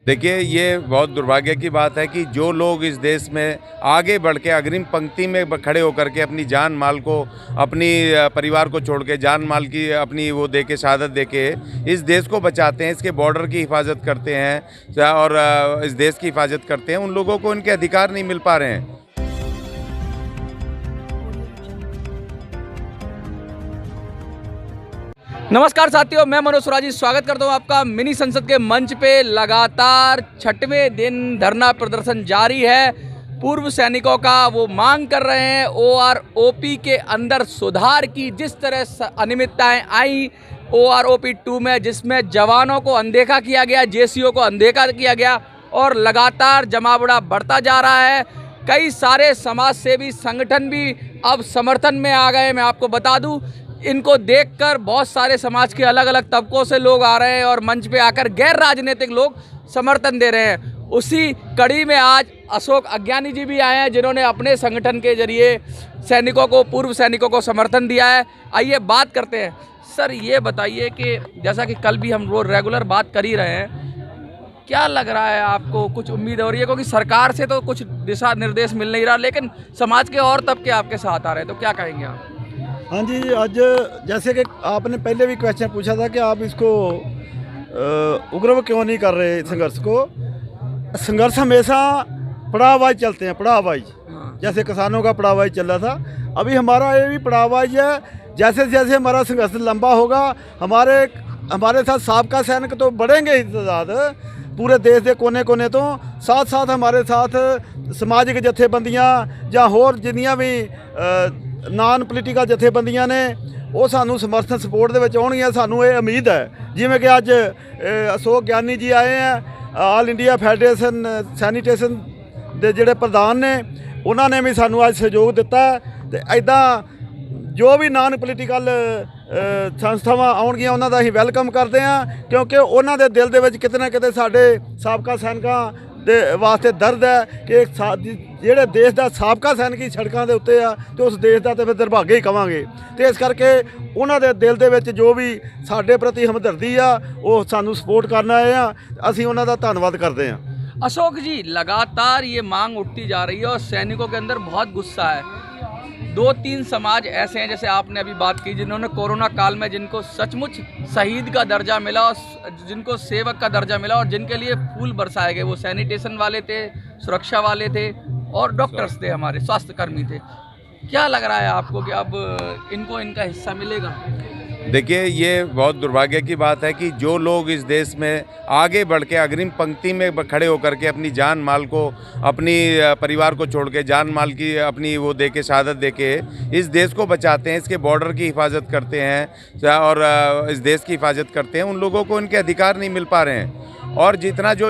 देखिए, ये बहुत दुर्भाग्य की बात है कि जो लोग इस देश में आगे बढ़ के अग्रिम पंक्ति में खड़े होकर के अपनी जान माल को, अपनी परिवार को छोड़ के जान माल की अपनी वो दे के शहादत दे के इस देश को बचाते हैं, इसके बॉर्डर की हिफाजत करते हैं और इस देश की हिफाजत करते हैं, उन लोगों को इनके अधिकार नहीं मिल पा रहे हैं। नमस्कार साथियों, मैं मनोज सुराजी स्वागत करता हूं आपका मिनी संसद के मंच पे। लगातार 6वें दिन धरना प्रदर्शन जारी है। पूर्व सैनिकों का वो मांग कर रहे हैं OROP के अंदर सुधार की। जिस तरह अनियमितताएं आई OROP 2 में, जिसमें जवानों को अनदेखा किया गया, JCO को अनदेखा किया गया और लगातार जमावड़ा बढ़ता जा रहा है। कई सारे समाज सेवी संगठन भी अब समर्थन में आ गए। मैं आपको बता दूं, इनको देखकर बहुत सारे समाज के अलग अलग तबकों से लोग आ रहे हैं और मंच पे आकर गैर राजनीतिक लोग समर्थन दे रहे हैं। उसी कड़ी में आज अशोक अज्ञानी जी भी आए हैं, जिन्होंने अपने संगठन के जरिए सैनिकों को, पूर्व सैनिकों को समर्थन दिया है। आइए बात करते हैं। सर, ये बताइए कि जैसा कि कल भी हम रोज रेगुलर बात कर ही रहे हैं, क्या लग रहा है आपको? कुछ उम्मीद हो रही है? क्योंकि सरकार से तो कुछ दिशा निर्देश मिल नहीं रहा, लेकिन समाज के और तबके आपके साथ आ रहे हैं, तो क्या कहेंगे आप? हाँ जी, आज जैसे कि आपने पहले भी क्वेश्चन पूछा था कि आप इसको उग्र क्यों नहीं कर रहे संघर्ष को। संघर्ष हमेशा पड़ाववाइज चलते हैं, पड़ाववाइज। जैसे किसानों का पड़ाववाइज चल रहा था, अभी हमारा ये भी पड़ाववाइज है। जैसे जैसे हमारा संघर्ष लंबा होगा, हमारे साथ साबका सैनिक तो बढ़ेंगे ही तादाद पूरे देश के कोने कोने तो, साथ साथ हमारे साथ समाजिक जथेबंदियाँ ਜਾਂ ਹੋਰ ਜਿੰਨੀਆਂ ਵੀ ਨਾਨ ਪੋਲੀਟੀਕਲ ਜਥੇਬੰਦੀਆਂ ਨੇ, ਉਹ ਸਾਨੂੰ ਸਮਰਥਨ ਸਪੋਰਟ ਦੇ ਵਿੱਚ ਆਉਣਗੀਆਂ। ਸਾਨੂੰ ਇਹ ਉਮੀਦ ਹੈ, ਜਿਵੇਂ ਕਿ ਅੱਜ ਅਸ਼ੋਕ ਗਿਆਨੀ ਜੀ ਆਏ ਆ, ਆਲ ਇੰਡੀਆ ਫੈਡਰੇਸ਼ਨ ਸੈਨੀਟੇਸ਼ਨ ਦੇ ਜਿਹੜੇ ਪ੍ਰਧਾਨ ਨੇ, ਉਹਨਾਂ ਨੇ ਵੀ ਸਾਨੂੰ ਅੱਜ ਸਹਿਯੋਗ ਦਿੱਤਾ। ਤੇ ਐਦਾਂ ਜੋ ਵੀ ਨਾਨ ਪੋਲੀਟੀਕਲ ਸੰਸਥਾਵਾਂ ਆਉਣਗੀਆਂ, ਉਹਨਾਂ ਦਾ ਅਸੀਂ ਵੈਲਕਮ ਕਰਦੇ ਹਾਂ, ਕਿਉਂਕਿ ਉਹਨਾਂ ਦੇ ਦਿਲ ਦੇ ਵਿੱਚ ਕਿਤੇ ਨਾ ਕਿਤੇ ਸਾਡੇ ਸਾਬਕਾ ਸੈਨਿਕਾਂ ਦੇ ਵਾਸਤੇ ਦਰਦ ਹੈ ਕਿ ਜਿਹੜੇ ਦੇਸ਼ ਦਾ ਸਾਬਕਾ ਸੈਨਿਕ ਹੀ ਸੜਕਾਂ ਦੇ ਉੱਤੇ ਆ, ਤੇ ਉਸ ਦੇਸ਼ ਦਾ ਤੇ ਫਿਰ ਦੁਰਭਾਗਾ ਹੀ ਕਵਾਂਗੇ। ਤੇ ਇਸ ਕਰਕੇ ਉਹਨਾਂ ਦੇ ਦਿਲ ਦੇ ਵਿੱਚ ਜੋ ਵੀ ਸਾਡੇ ਪ੍ਰਤੀ ਹਮਦਰਦੀ ਆ, ਉਹ ਸਾਨੂੰ ਸਪੋर्ट ਕਰਨ ਆਏ ਆ। ਅਸੀਂ ਉਹਨਾਂ ਦਾ ਧੰਨਵਾਦ ਕਰਦੇ ਹਾਂ। अशोक जी, लगातार ये मांग उठती जा रही है और सैनिकों के अंदर बहुत गुस्सा है। 2-3 समाज ऐसे हैं, जैसे आपने अभी बात की, जिन्होंने कोरोना काल में जिनको सचमुच शहीद का दर्जा मिला और जिनको सेवक का दर्जा मिला और जिनके लिए फूल बरसाए गए, वो सैनिटेशन वाले थे, सुरक्षा वाले थे और डॉक्टर्स थे, हमारे स्वास्थ्यकर्मी थे। क्या लग रहा है आपको कि अब इनको इनका हिस्सा मिलेगा? देखिए, ये बहुत दुर्भाग्य की बात है कि जो लोग इस देश में आगे बढ़ के अग्रिम पंक्ति में खड़े होकर के अपनी जान माल को, अपनी परिवार को छोड़ के जान माल की अपनी वो दे के शहादत दे के इस देश को बचाते हैं, इसके बॉर्डर की हिफाजत करते हैं और इस देश की हिफाजत करते हैं, उन लोगों को इनके अधिकार नहीं मिल पा रहे हैं। और जितना जो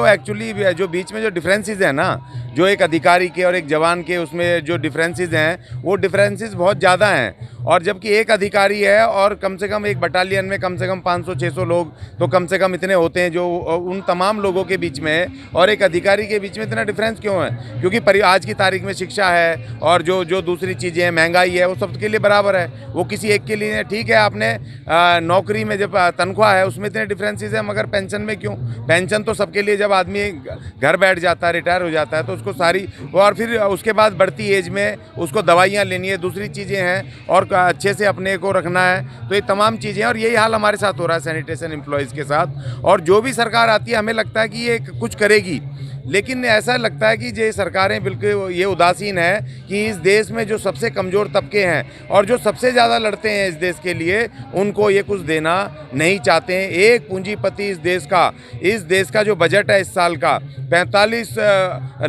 एक्चुअली जो बीच में जो डिफरेंसेस हैं ना, जो एक अधिकारी के और एक जवान के उसमें जो डिफरेंसेस हैं, वो डिफरेंसेस बहुत ज़्यादा हैं। और जबकि एक अधिकारी है और कम से कम एक बटालियन में कम से कम 500-600 लोग तो कम से कम इतने होते हैं, जो उन तमाम लोगों के बीच में है, और एक अधिकारी के बीच में इतना डिफरेंस क्यों है? क्योंकि आज की तारीख में शिक्षा है और जो दूसरी चीज़ें हैं, महंगाई है, वो सबके लिए बराबर है। वो किसी एक के लिए ठीक है। आपने नौकरी में जब तनख्वाह है उसमें इतने डिफरेंसेस हैं, मगर पेंशन में क्यों? पेंशन तो सबके लिए, जब आदमी घर बैठ जाता है, रिटायर हो जाता है, तो उसको सारी, और फिर उसके बाद बढ़ती एज में उसको दवाइयाँ लेनी है, दूसरी चीज़ें हैं, और अच्छे से अपने को रखना है। तो ये तमाम चीज़ें, और यही हाल हमारे साथ हो रहा है सैनिटेशन एम्प्लॉयज़ के साथ। और जो भी सरकार आती है, हमें लगता है कि ये कुछ करेगी, लेकिन ऐसा लगता है कि ये सरकारें बिल्कुल ये उदासीन है कि इस देश में जो सबसे कमज़ोर तबके हैं और जो सबसे ज़्यादा लड़ते हैं इस देश के लिए, उनको ये कुछ देना नहीं चाहते हैं। एक पूंजीपति इस देश का जो बजट है इस साल का 45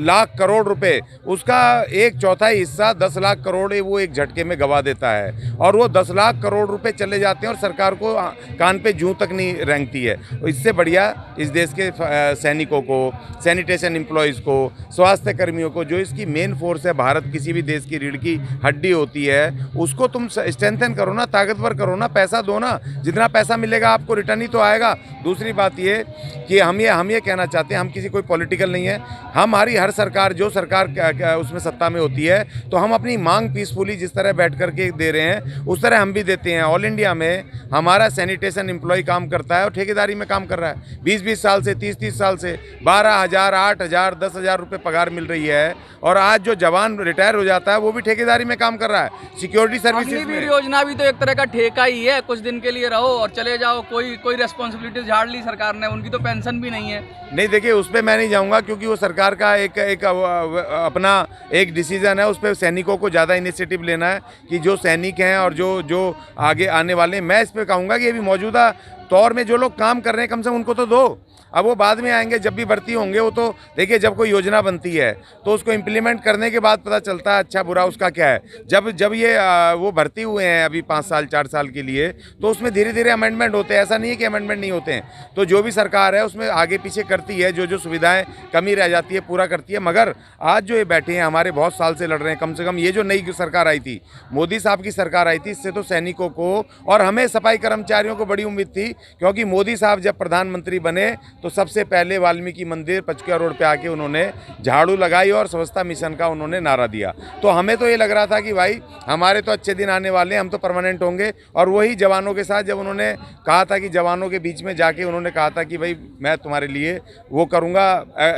लाख करोड़ रुपए, उसका 1/4 हिस्सा 10 लाख करोड़ वो एक झटके में गवा देता है, और वो 10 लाख करोड़ रुपए चले जाते हैं और सरकार को कान पे जूं तक नहीं रेंगती है। इससे बढ़िया इस देश के सैनिकों को, सैनिटेशन सैनिटेशन एम्प्लॉयज़ को, स्वास्थ्य कर्मियों को, जो इसकी मेन फोर्स है, भारत किसी भी देश की रीढ़ की हड्डी होती है, उसको तुम स्ट्रेंथन करो ना, ताकतवर करो ना, पैसा दो ना। जितना पैसा मिलेगा आपको रिटर्न ही तो आएगा। दूसरी बात ये कि हम ये कहना चाहते हैं, हम किसी कोई पॉलिटिकल नहीं है। हमारी हर सरकार, जो सरकार उसमें सत्ता में होती है, तो हम अपनी मांग पीसफुली जिस तरह बैठ करके दे रहे हैं उस तरह हम भी देते हैं। ऑल इंडिया में हमारा सैनिटेशन एम्प्लॉय काम करता है और ठेकेदारी में काम कर रहा है 20-20 साल से, 30-30 साल से। 12,000, 8,000, 10,000 रुपये पगार मिल रही है। और आज जो जवान रिटायर हो जाता है वो भी ठेकेदारी में काम कर रहा है, सिक्योरिटी सर्विसेज में। अग्निवीर योजना भी तो एक तरह का ठेका ही है, कुछ दिन के लिए रहो और चले जाओ। कोई रेस्पॉन्सिबिलिटी झाड़ ली सरकार ने, उनकी तो पेंशन भी नहीं है। नहीं, देखिए उस पर मैं नहीं जाऊंगा, क्योंकि वो सरकार का एक अपना एक डिसीजन है। उस पर सैनिकों को ज़्यादा इनिशिएटिव लेना है कि जो सैनिक हैं और जो आगे आने वाले हैं। मैं इस पर कहूँगा कि अभी मौजूदा तौर में जो लोग काम कर रहे हैं कम से कम उनको तो दो। अब वो बाद में आएंगे, जब भी भर्ती होंगे। वो तो देखिए, जब कोई योजना बनती है तो उसको इम्प्लीमेंट करने के बाद पता चलता है अच्छा बुरा उसका क्या है। जब ये वो भर्ती हुए हैं अभी 5 साल 4 साल के लिए, तो उसमें धीरे धीरे अमेंडमेंट होते हैं। ऐसा नहीं है कि अमेंडमेंट नहीं होते हैं। तो जो भी सरकार है उसमें आगे पीछे करती है, जो सुविधाएं कमी रह जाती है पूरा करती है। मगर आज जो ये बैठे हैं, हमारे बहुत साल से लड़ रहे हैं। कम से कम ये जो नई सरकार आई थी, मोदी साहब की सरकार आई थी, इससे तो सैनिकों को और हमें सफाई कर्मचारियों को बड़ी उम्मीद थी। क्योंकि मोदी साहब जब प्रधानमंत्री बने तो सबसे पहले वाल्मीकि मंदिर पचकिया रोड पे आके उन्होंने झाड़ू लगाई और स्वच्छता मिशन का उन्होंने नारा दिया। तो हमें तो ये लग रहा था कि भाई हमारे तो अच्छे दिन आने वाले हैं, हम तो परमानेंट होंगे। और वही जवानों के साथ जब उन्होंने कहा था कि जवानों के बीच में जाके उन्होंने कहा था कि भाई मैं तुम्हारे लिए वो करूँगा,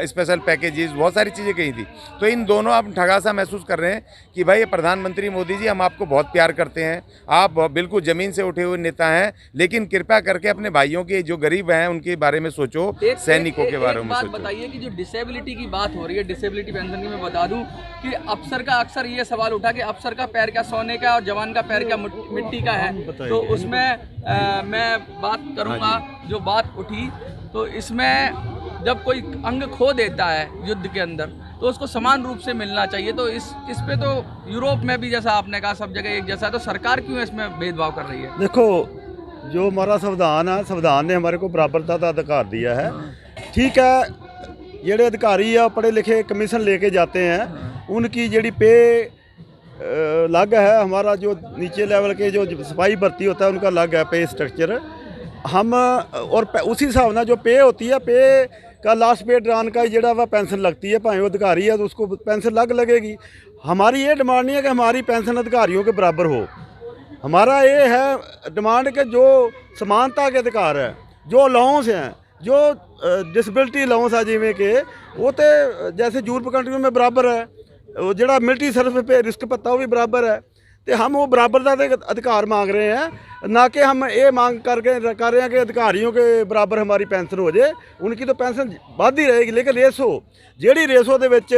स्पेशल पैकेजेस, बहुत सारी चीज़ें कही थी। तो इन दोनों आप ठगासा महसूस कर रहे हैं कि भाई ये प्रधानमंत्री मोदी जी, हम आपको बहुत प्यार करते हैं, आप बिल्कुल ज़मीन से उठे हुए नेता हैं, लेकिन कृपया करके अपने भाइयों के जो गरीब हैं उनके बारे में सोचो, सैनिकों के बारे में सोचो। बताइए कि जो डिसेबिलिटी की बात हो रही है, डिसेबिलिटी पेंशन की, मैं बता दूं कि अफसर का अक्सर ये सवाल उठा कि अफसर का पैर क्या सोने का और जवान का पैर क्या मिट्टी का है। तो उसमें मैं बात करूंगा, जो बात उठी तो इसमें जब कोई अंग खो देता है युद्ध के अंदर तो उसको समान रूप से मिलना चाहिए। तो इस पे तो यूरोप में भी जैसा आपने कहा सब जगह एक जैसा है, तो सरकार क्यों इसमें भेदभाव कर रही है? देखो, जो हमारा संविधान है, संविधान ने हमारे को बराबरता का अधिकार दिया है। ठीक है, जेडे अधिकारी आ पढ़े लिखे कमीशन लेके जाते हैं, उनकी जेडी पे अलग है। हमारा जो नीचे लेवल के जो सिपाही भर्ती होता है उनका अलग है पे स्ट्रक्चर। हम और उसी हिसाब ना जो पे होती है, पे का लास्ट पे ड्रान का जेड़ा वह पेंशन लगती है, भाई वो अधिकारी है तो उसको पेंशन अलग लगेगी। हमारी ये डिमांड नहीं है कि हमारी पेंशन अधिकारियों के बराबर हो। हमारा ये है डिमांड कि जो समानता के अधिकार है, जो अलाउंस हैं, जो डिसेबिलिटी अलाउंस है, जिमें कि वो तो जैसे यूरोप कंट्रियों में बराबर है, वो जो मिलिट्री सर्विस पे रिस्क पता वो भी बराबर है। तो हम वो बराबरता के अधिकार मांग रहे हैं, ना कि हम ये मांग कर रहे हैं कि अधिकारियों के बराबर हमारी पेंशन हो जाए। उनकी तो पेंशन बढ़ती रहेगी, लेकिन रेसो जेडी रेसो दे विच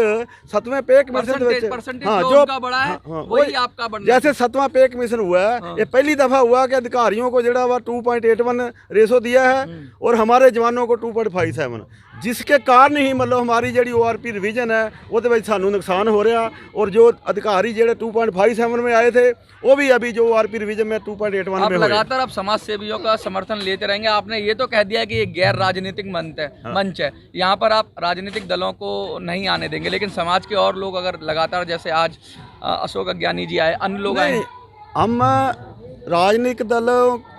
7वें पे कमीशन दे विच, हाँ, जो बड़ा है वही आपका बनना। जैसे 7वां पे कमीशन हुआ है, ये पहली दफ़ा हुआ कि अधिकारियों को जेड़ा वा 2.81 रेसो दिया है और हमारे जवानों को 2.57, जिसके कारण ही मतलब हमारी जी ORP रिवीजन है वो सानू नुकसान हो रहा। और जो अधिकारी जो 2.57 में आए थे वो भी अभी जो ORP रिवीजन में 2.81 में लगातार आप समाज सेवियों का समर्थन लेते रहेंगे। आपने ये तो कह दिया कि ये गैर राजनीतिक मंच है, यहाँ पर आप राजनीतिक दलों को नहीं आने देंगे, लेकिन समाज के और लोग अगर लगातार, जैसे आज अशोक अज्ञानी जी आए, अन्य लोग आए, हम राजनीतिक दल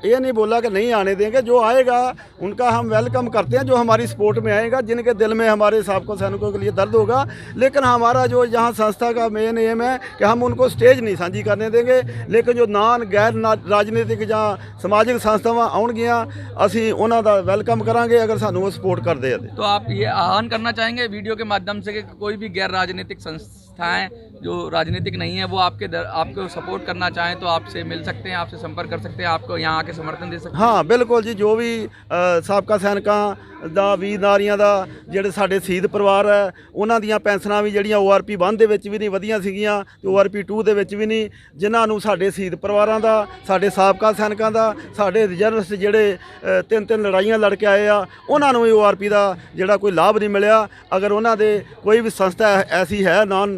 ये नहीं बोला कि नहीं आने देंगे। जो आएगा उनका हम वेलकम करते हैं, जो हमारी सपोर्ट में आएगा, जिनके दिल में हमारे साबका सैनिकों के लिए दर्द होगा। लेकिन हमारा जो यहाँ संस्था का मेन एम है कि हम उनको स्टेज नहीं साझी करने देंगे, लेकिन जो गैर राजनीतिक जहाँ समाजिक संस्थावां आउणगियां असीं उन्हां दा वेलकम करांगे अगर सानू वो सपोर्ट कर दे। तो आप ये आह्वान करना चाहेंगे वीडियो के माध्यम से कि कोई भी गैर राजनीतिक संस्थाएं जो राजनीतिक नहीं है वो आपको सपोर्ट करना चाहें तो आपसे मिल सकते हैं, आपसे संपर्क कर सकते हैं, आपको यहाँ आके समर्थन दे सकते हैं? हाँ बिल्कुल जी, जो भी साबका सैनिकां दा वीर नारियां दा ਜਿਹੜੇ ਸਾਡੇ ਸ਼ਹੀਦ ਪਰਿਵਾਰ ਹੈ ਉਹਨਾਂ ਦੀਆਂ ਪੈਨਸ਼ਨਾਂ ਵੀ ਜਿਹੜੀਆਂ ORP 1 ਦੇ ਵਿੱਚ ਵੀ ਨਹੀਂ ਵਧੀਆਂ ਸੀਗੀਆਂ ਤੇ ORP 2 ਦੇ ਵਿੱਚ ਵੀ ਨਹੀਂ, ਜਿਨ੍ਹਾਂ ਨੂੰ ਸਾਡੇ ਸ਼ਹੀਦ ਪਰਿਵਾਰਾਂ ਦਾ, ਸਾਡੇ ਸਾਬਕਾ ਸੈਨਿਕਾਂ ਦਾ, ਸਾਡੇ ਰਿਜ਼ਰਵਿਸਟ ਜਿਹੜੇ 3 ਲੜਾਈਆਂ ਲੜ ਕੇ ਆਏ ਆ ਉਹਨਾਂ ਨੂੰ ਵੀ ORP ਦਾ ਜਿਹੜਾ ਕੋਈ ਲਾਭ नहीं मिलिया। अगर उन्होंने कोई भी संस्था ऐसी है नॉन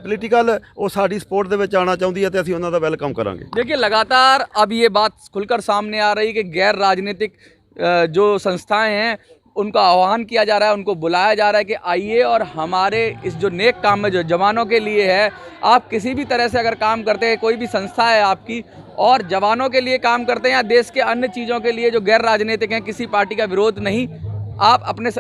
पोलिटिकल वो साड़ी सपोर्ट दे आना चाहती है तो असीं उन्हां दा वेलकम करांगे। देखिए लगातार अब ये बात खुलकर सामने आ रही कि गैर राजनीतिक जो संस्थाएं हैं उनको आह्वान किया जा रहा है, उनको बुलाया जा रहा है कि आइए और हमारे इस जो नेक काम में जो जवानों के लिए है, आप किसी भी तरह से अगर काम करते हैं, कोई भी संस्था है आपकी और जवानों के लिए काम करते हैं या देश के अन्य चीज़ों के लिए जो गैर राजनीतिक हैं, किसी पार्टी का विरोध नहीं, आप अपने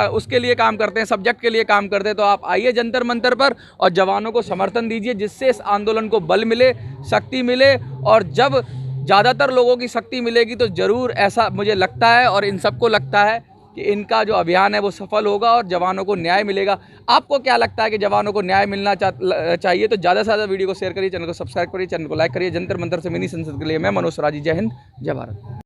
उसके लिए काम करते हैं, सब्जेक्ट के लिए काम करते हैं, तो आप आइए जंतर मंतर पर और जवानों को समर्थन दीजिए, जिससे इस आंदोलन को बल मिले, शक्ति मिले। और जब ज़्यादातर लोगों की शक्ति मिलेगी तो ज़रूर ऐसा मुझे लगता है और इन सबको लगता है कि इनका जो अभियान है वो सफल होगा और जवानों को न्याय मिलेगा। आपको क्या लगता है कि जवानों को न्याय मिलना चाहिए? तो ज़्यादा से ज़्यादा वीडियो को शेयर करिए, चैनल को सब्सक्राइब करिए, चैनल को लाइक करिए। जंतर मंतर से मिनी संसद के लिए मैं मनोज सुराजी। जय हिंद, जय भारत।